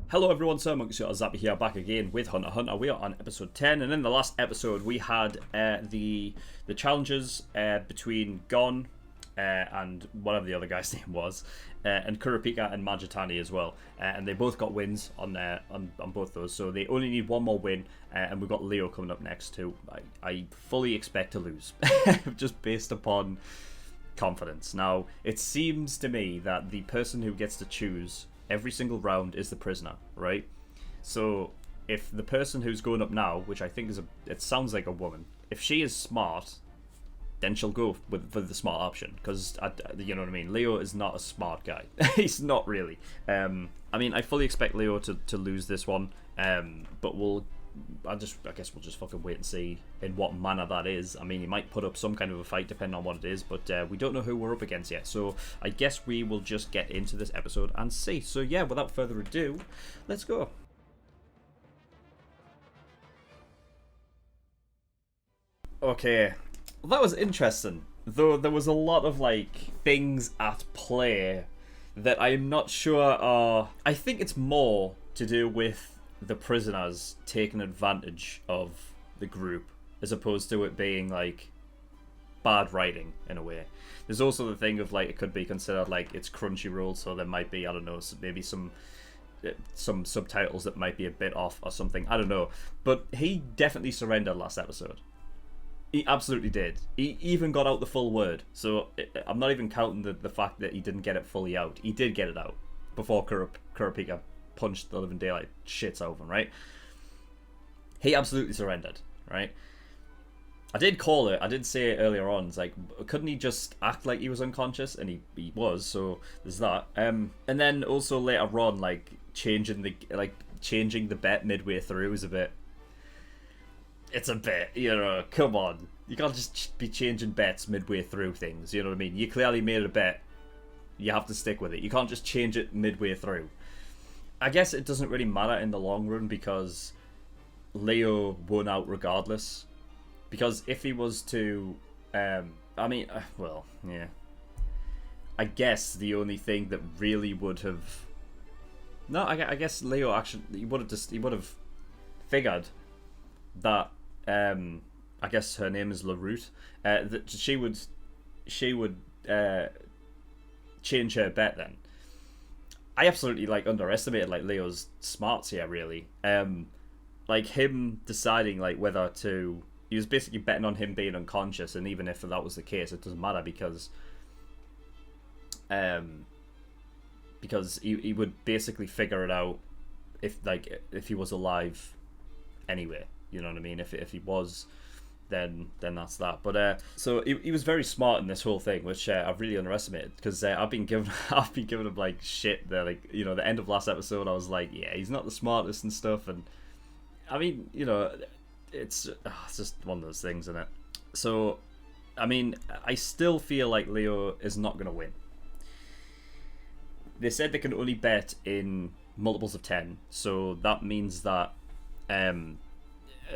Hello everyone, SirMonkeySuit Zappy here, back again with Hunter x Hunter. We are on episode 10, and in the last episode we had the challenges between Gon and whatever the other guy's name was, and Kurapika and Majitani as well, and they both got wins on both those, so they only need one more win, and we've got Leo coming up next too. I fully expect to lose, just based upon confidence. Now, it seems to me that the person who gets to choose every single round is the prisoner, right? So if the person who's going up now, which I think it sounds like a woman, if she is smart, then she'll go for the smart option, because you know what I mean. Leo is not a smart guy. He's not really. I mean, I fully expect Leo to lose this one, but I guess we'll just fucking wait and see in what manner that is. I mean, he might put up some kind of a fight depending on what it is, but we don't know who we're up against yet. So I guess we will just get into this episode and see. So yeah, without further ado, let's go. Okay, well, that was interesting. Though there was a lot of like things at play that I'm not sure are. I think it's more to do with the prisoners taking advantage of the group as opposed to it being like bad writing in a way. There's also the thing of like it could be considered like it's Crunchyroll, so there might be, I don't know, maybe some subtitles that might be a bit off or something. I don't know, but he definitely surrendered last episode. He absolutely did. He even got out the full word, so I'm not even counting the fact that he didn't get it fully out. He did get it out before Kurapika punched the living daylight shits out of him, right? He absolutely surrendered, right? I did call it. I did say it earlier on. It's like, couldn't he just act like he was unconscious? And he was, so there's that. And then also later on, like changing the bet midway through is a bit. It's a bit, you know. Come on, you can't just be changing bets midway through things. You know what I mean? You clearly made a bet. You have to stick with it. You can't just change it midway through. I guess it doesn't really matter in the long run because Leo won out regardless. Because if he was to, I mean, well, yeah. I guess the only thing that really would have, no, I guess Leo actually he would have figured that, I guess her name is LaRoute, that she would change her bet then. I absolutely like underestimated like Leo's smarts here, really. Like him deciding like whether to, he was basically betting on him being unconscious, and even if that was the case, it doesn't matter because he would basically figure it out if he was alive anyway. You know what I mean? If he was, then that's that. But so he was very smart in this whole thing, which I've really underestimated, because I've been giving him like shit there. Like, you know, the end of last episode, I was like, yeah, he's not the smartest and stuff. And I mean, you know, it's just one of those things, isn't it? So I mean, I still feel like Leo is not going to win. They said they can only bet in multiples of 10, so that means that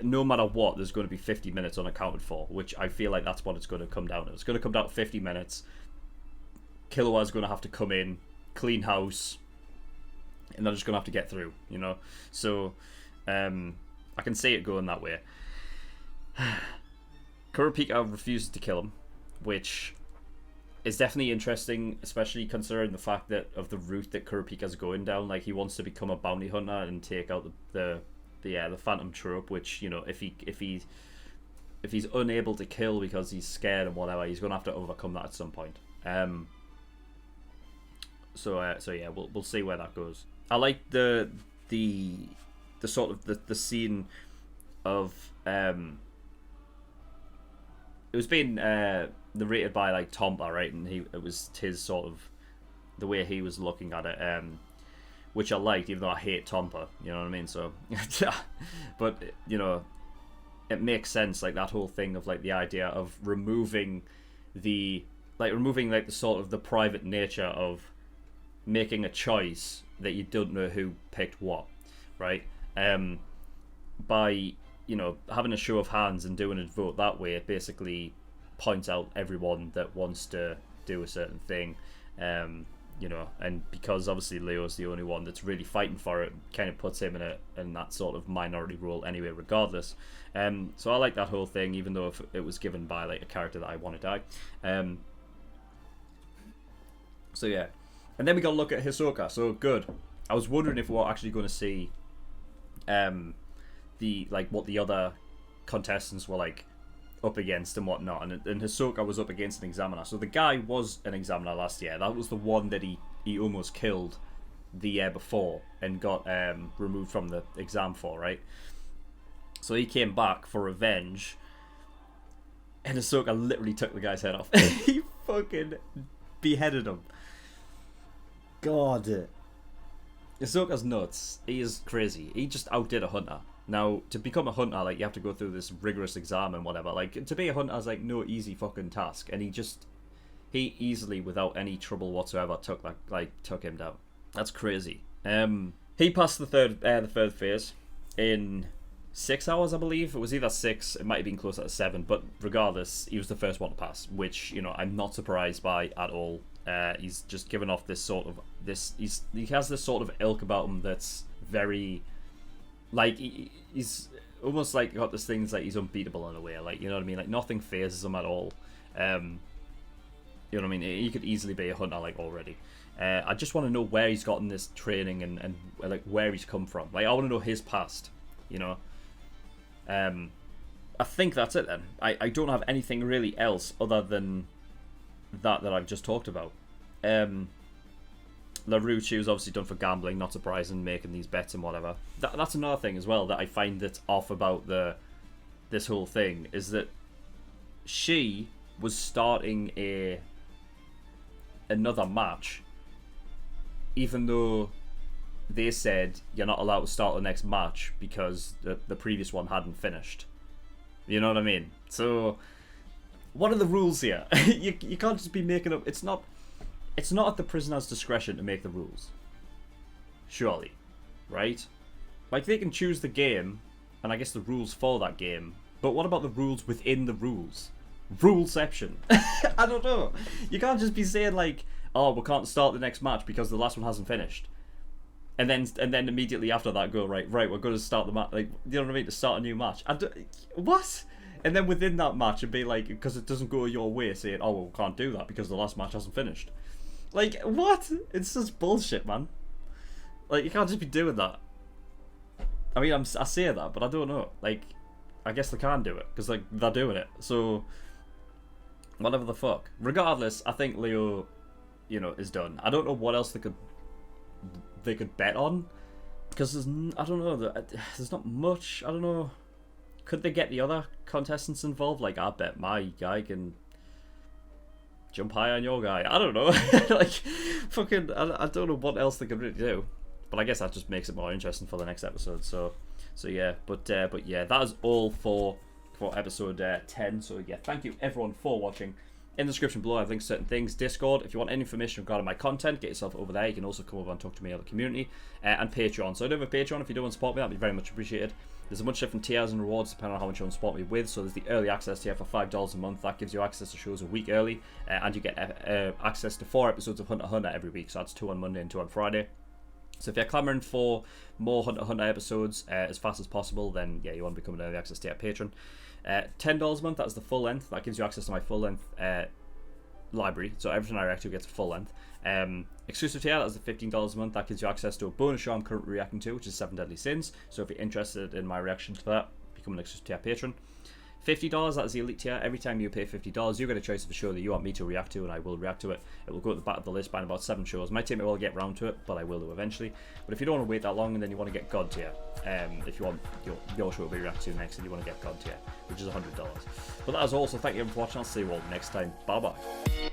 no matter what, there's going to be 50 minutes unaccounted for, which I feel like that's what it's going to come down to. It's going to come down to 50 minutes. Killua's going to have to come in, clean house, and they're just going to have to get through, you know? So, I can see it going that way. Kurapika refuses to kill him, which is definitely interesting, especially considering the fact that of the route that Kurapika's going down. Like, he wants to become a bounty hunter and take out the phantom trope, which, you know, if he's unable to kill because he's scared and whatever, he's gonna have to overcome that at some point. So yeah, we'll see where that goes. I like the sort of the scene of it was being narrated by like Tompa, right, and it was his sort of the way he was looking at it, which I liked, even though I hate Tompa, you know what I mean? So, but, you know, it makes sense, like, that whole thing of, like, the idea of removing the sort of the private nature of making a choice that you don't know who picked what, right? By, you know, having a show of hands and doing a vote that way, it basically points out everyone that wants to do a certain thing, you know, and because obviously Leo's the only one that's really fighting for it, kind of puts him in that sort of minority role anyway, regardless. So I like that whole thing, even though if it was given by like a character that I want to die. So yeah, and then we got to look at Hisoka. So good. I was wondering if we're actually going to see what the other contestants were like up against and whatnot, and Hisoka was up against an examiner. So the guy was an examiner last year. That was the one that he almost killed the year before and got removed from the exam for, right? So he came back for revenge, and Hisoka literally took the guy's head off. He fucking beheaded him. God, Hisoka's nuts. He is crazy. He just outdid a hunter. Now, to become a hunter, like, you have to go through this rigorous exam and whatever. Like, to be a hunter is, like, no easy fucking task. And he easily, without any trouble whatsoever, took him down. That's crazy. He passed the third phase in 6 hours, I believe. It was either 6, it might have been closer to 7, but regardless, he was the first one to pass, which, you know, I'm not surprised by at all. He's just given off this sort of, he has this sort of ilk about him that's very... Like, he's almost like got this thing that's like he's unbeatable in a way, like, you know what I mean? Like, nothing phases him at all. You know what I mean? He could easily be a hunter, like, already. I just want to know where he's gotten this training and like, where he's come from. Like, I want to know his past, you know? I think that's it then. I don't have anything really else other than that I've just talked about. LaRucci was obviously done for gambling, not surprising, making these bets and whatever. That's another thing as well that I find that's off about this whole thing, is that she was starting another match, even though they said you're not allowed to start the next match because the previous one hadn't finished. You know what I mean? So, what are the rules here? you can't just be making up... It's not at the prisoner's discretion to make the rules. Surely. Right? Like, they can choose the game, and I guess the rules for that game, but what about the rules within the rules? Ruleception. I don't know. You can't just be saying, like, oh, we can't start the next match because the last one hasn't finished. And then immediately after that go, right, we're going to start the match. Like, you know what I mean? To start a new match. What? And then within that match, it'd be like, because it doesn't go your way, saying, oh, well, we can't do that because the last match hasn't finished. Like, what? It's just bullshit, man. Like, you can't just be doing that. I mean, I say that, but I don't know. Like, I guess they can do it, because, like, they're doing it. So, whatever the fuck. Regardless, I think Leo, you know, is done. I don't know what else they could bet on, because I don't know, there's not much. I don't know. Could they get the other contestants involved? Like, I bet my guy can jump higher on your guy. I don't know. Like, fucking, I don't know what else they could really do. But I guess that just makes it more interesting for the next episode. So yeah. But yeah, that is all for episode 10. So yeah, thank you everyone for watching. In the description below, I have links to certain things. Discord, if you want any information regarding my content, get yourself over there. You can also come over and talk to me in the community. And Patreon. So I do have a Patreon. If you do want to support me, that'd be very much appreciated. There's a bunch of different tiers and rewards depending on how much you want to support me with. So there's the early access tier for $5 a month. That gives you access to shows a week early. And you get access to 4 episodes of Hunter x Hunter every week. So that's 2 on Monday and 2 on Friday. So if you're clamoring for more Hunter x Hunter episodes as fast as possible, then yeah, you want to become an early access tier patron. $10 a month, that's the full length. That gives you access to my full length library, so everything I react to gets a full length. Exclusive tier, that's the $15 a month. That gives you access to a bonus show I'm currently reacting to, which is 7 Deadly Sins. So if you're interested in my reaction to that, become an exclusive tier patron. $50, that's the elite tier. Every time you pay $50, you get a choice of a show that you want me to react to, and I will react to it. It will go at the back of the list by about 7 shows. Might take me a while to get round to it, but I will do eventually. But if you don't want to wait that long and then you want to get God tier, if you want your show to be reacted to next and you want to get God tier, which is $100. But that is all, so thank you everyone for watching. I'll see you all next time. Bye bye.